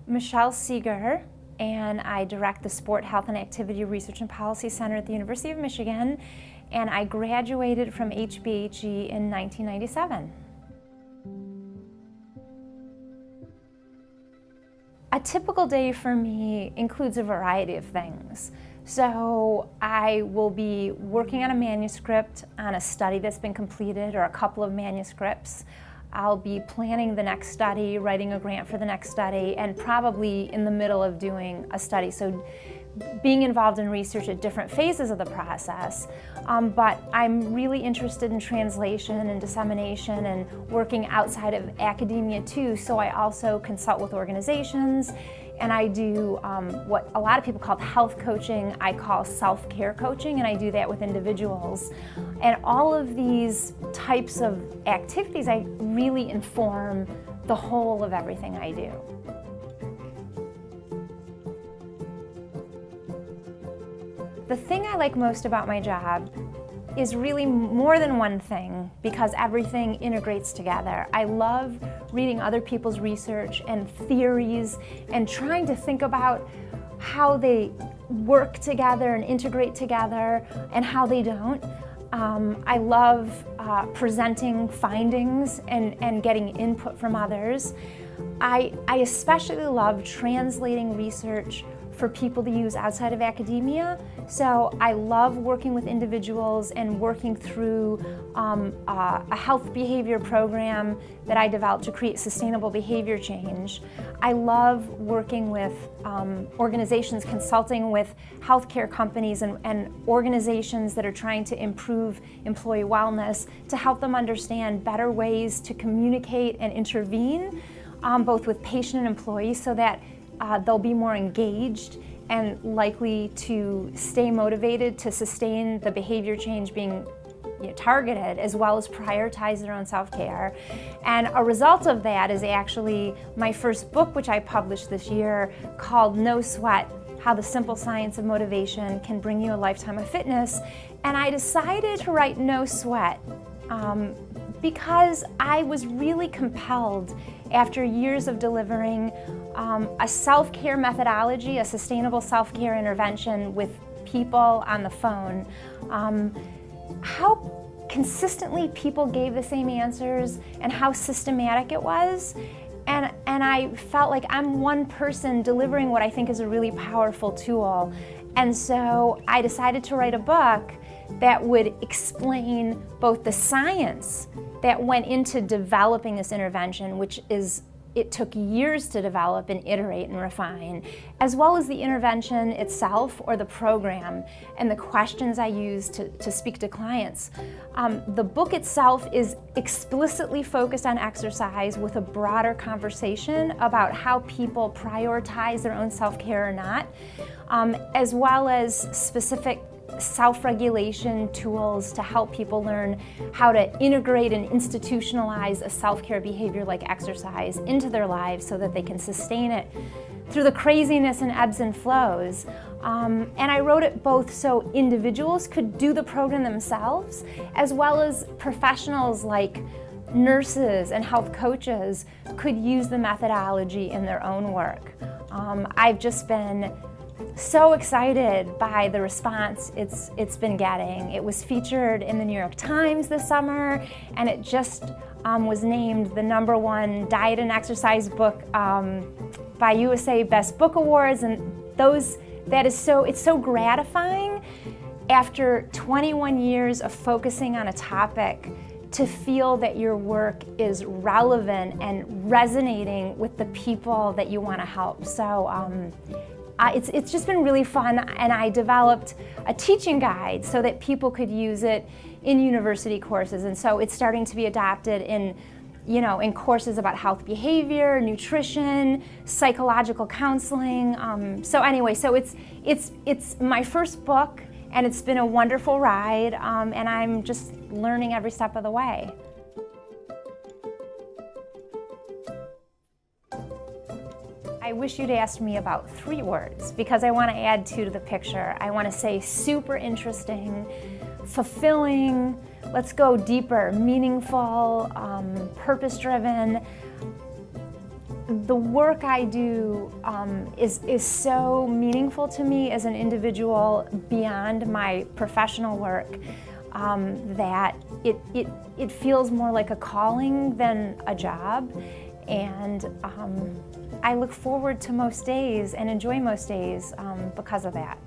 Michelle Segar, and I direct the Sport, Health, and Activity Research and Policy Center at the University of Michigan, and I graduated from HBHE in 1997. A typical day for me includes a variety of things. So I will be working on a manuscript on a study that's been completed, or a couple of manuscripts. I'll be planning the next study, writing a grant for the next study, and probably in the middle of doing a study. So being involved in research at different phases of the process. But I'm really interested in translation and dissemination and working outside of academia too. So I also consult with organizations, and I do what a lot of people call health coaching. I call self-care coaching, and I do that with individuals. And all of these types of activities, I really inform the whole of everything I do. The thing I like most about my job is really more than one thing, because everything integrates together. I love reading other people's research and theories and trying to think about how they work together and integrate together and how they don't. I love presenting findings and getting input from others. I especially love translating research for people to use outside of academia. So I love working with individuals and working through a health behavior program that I developed to create sustainable behavior change. I love working with organizations, consulting with healthcare companies and organizations that are trying to improve employee wellness, to help them understand better ways to communicate and intervene, both with patient and employee, so that they'll be more engaged and likely to stay motivated to sustain the behavior change being targeted, as well as prioritize their own self-care. And a result of that is actually my first book, which I published this year, called No Sweat: How the Simple Science of Motivation Can Bring You a Lifetime of Fitness. And I decided to write No Sweat because I was really compelled, after years of delivering a self-care methodology, a sustainable self-care intervention with people on the phone, how consistently people gave the same answers and how systematic it was. And I felt like I'm one person delivering what I think is a really powerful tool. And so I decided to write a book that would explain both the science that went into developing this intervention, which it took years to develop and iterate and refine, as well as the intervention itself, or the program, and the questions I use to speak to clients. The book itself is explicitly focused on exercise, with a broader conversation about how people prioritize their own self-care or not, as well as specific self-regulation tools to help people learn how to integrate and institutionalize a self-care behavior like exercise into their lives so that they can sustain it through the craziness and ebbs and flows. And I wrote it both so individuals could do the program themselves, as well as professionals like nurses and health coaches could use the methodology in their own work. I've just been so excited by the response it's been getting. It was featured in the New York Times this summer, and it just was named the #1 diet and exercise book by USA Best Book Awards, and it's so gratifying after 21 years of focusing on a topic to feel that your work is relevant and resonating with the people that you want to help. So it's just been really fun, and I developed a teaching guide so that people could use it in university courses, and so it's starting to be adopted in courses about health behavior, nutrition, psychological counseling. So it's my first book, and it's been a wonderful ride, and I'm just learning every step of the way. I wish you'd asked me about 3 words, because I want to add 2 to the picture. I want to say super interesting, fulfilling, let's go deeper, meaningful, purpose-driven. The work I do is so meaningful to me as an individual beyond my professional work that it feels more like a calling than a job, and I look forward to most days and enjoy most days because of that.